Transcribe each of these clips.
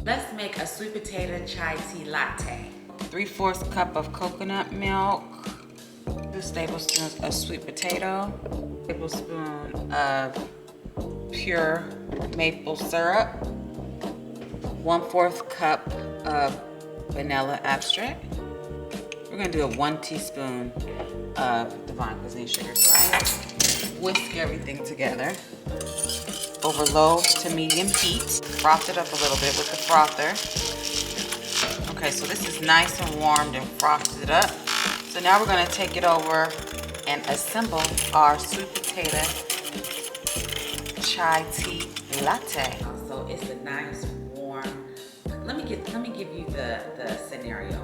Let's make a sweet potato chai tea latte. 3/4 cup of coconut milk, 2 tablespoons of sweet potato, tablespoon of pure maple syrup, 1/4 cup of vanilla extract. We're gonna do a 1 teaspoon of DivineKuizine Sugar Spice. Whisk everything together over low to medium heat. Froth it up a little bit with the frother. Okay, so this is nice and warmed and frothed it up. So now we're gonna take it over and assemble our sweet potato chai tea latte. So it's a nice warm. Let me give you the scenario.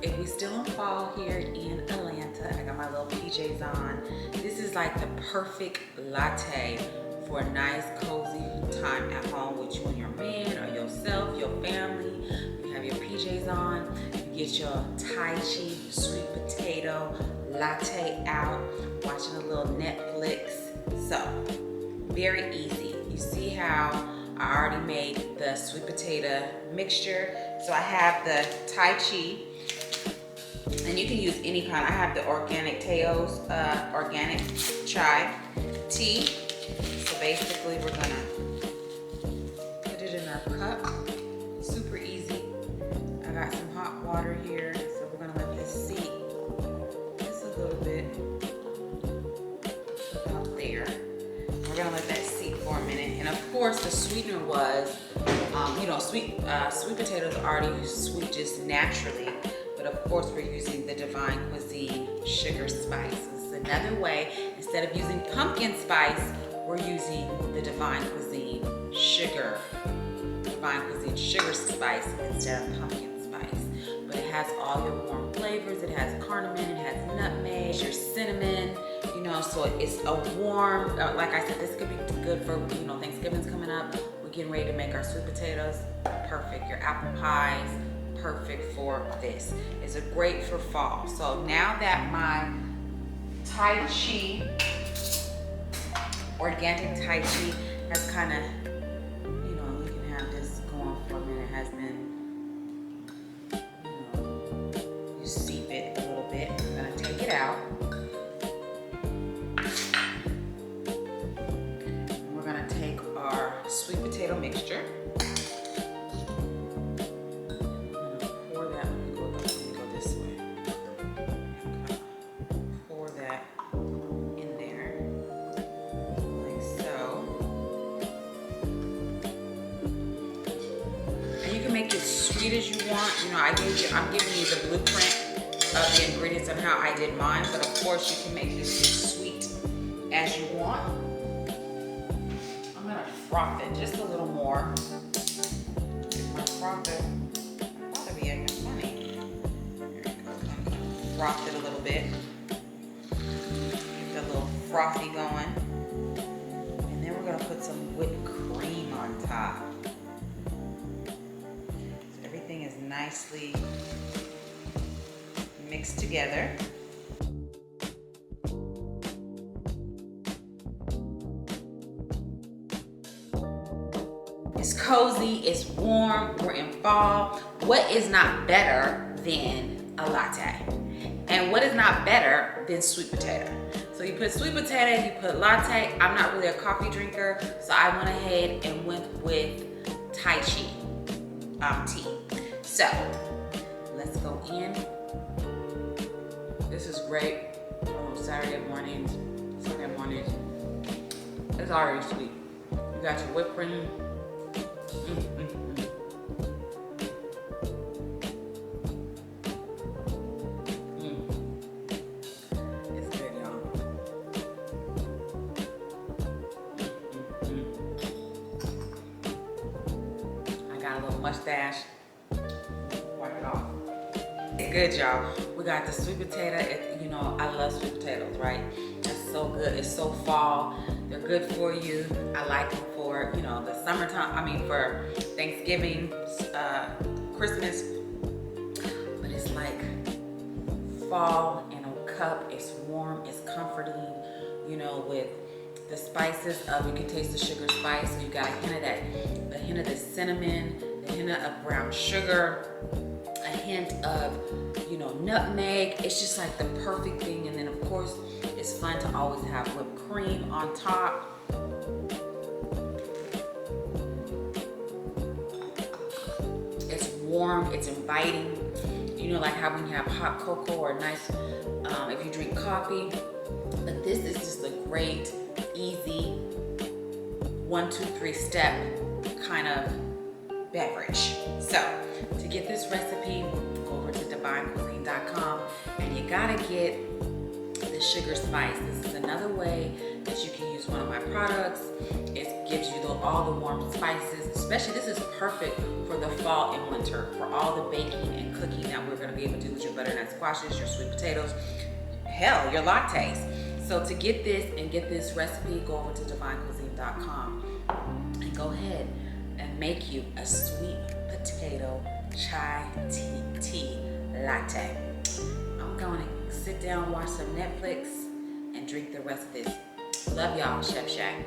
If we still in fall here in Atlanta, I got my little PJs on. This is like the perfect latte for a nice cozy time at home with you and your man or yourself, your family. You have your PJs on, you get your Tai Chi sweet potato latte out, watching a little Netflix. So, very easy. You see how I already made the sweet potato mixture. So I have the Tai Chi, and you can use any kind. I have the organic Teo's organic chai tea. So basically we're gonna put it in our cup. Super easy. I got some hot water here, so we're gonna let this seat just a little bit about there. We're gonna let that seat for a minute. And of course the sweetener was, you know, sweet potatoes are already sweet just naturally. But of course we're using the DivineKuizine Sugar Spice. This is another way, instead of using pumpkin spice, we're using the DivineKuizine Sugar Spice instead of pumpkin spice. But it has all your warm flavors. It has cardamom, it has nutmeg, your cinnamon, you know, so it's a warm, like I said, this could be good for, you know, Thanksgiving's coming up. We're getting ready to make our sweet potatoes. Perfect. Your apple pies, perfect for this. It's a great for fall. So now that my Tai Chi, organic Tai Chi has kind of, you know, you can have this going for a minute, has been, you know, you steep it a little bit. I'm gonna take it out. And we're gonna take our sweet potato mixture. Make it sweet as you want. You know, I'm giving you the blueprint of the ingredients and how I did mine, but of course you can make this as sweet as you want. I'm gonna froth it just a little more. Get my frother. I thought it'd be acting funny. There you go. Froth it a little bit. Get the little frothy going. And then we're gonna put some whipped cream on top. Everything is nicely mixed together. It's cozy, it's warm, we're in fall. What is not better than a latte? And what is not better than sweet potato? So you put sweet potato, you put latte. I'm not really a coffee drinker, so I went ahead and went with Tai Chi tea. So let's go in. This is great on Saturday mornings, Sunday mornings. It's already sweet. You got your whipped cream. It's good, y'all. I got a little mustache. Wipe it off. It's good, y'all. We got the sweet potato. You know, I love sweet potatoes, right? That's so good. It's so fall. They're good for you. I like them for, you know, the summertime. I mean, for Thanksgiving, Christmas. But it's like fall in a cup. It's warm. It's comforting. You know, with the spices of, you can taste the sugar spice. So you got a hint of that, a hint of the cinnamon, a hint of brown sugar, a hint of, you know, nutmeg. It's just like the perfect thing. And then of course, it's fun to always have whipped cream on top. It's warm, it's inviting. You know, like how when you have hot cocoa or nice, if you drink coffee. But this is just a great, easy 1, 2, 3 step kind of beverage. So to get this recipe, go over to DivineKuizine.com and you gotta get the sugar spice. This is another way that you can use one of my products. It gives you all the warm spices. Especially this is perfect for the fall and winter, for all the baking and cooking that we're gonna be able to do with your butternut squashes, your sweet potatoes, hell, your lattes. So to get this and get this recipe, go over to DivineKuizine.com and go ahead and make you a sweet potato chai tea latte. I'm going to sit down, watch some Netflix, and drink the rest of this. Love y'all, Chef Shay.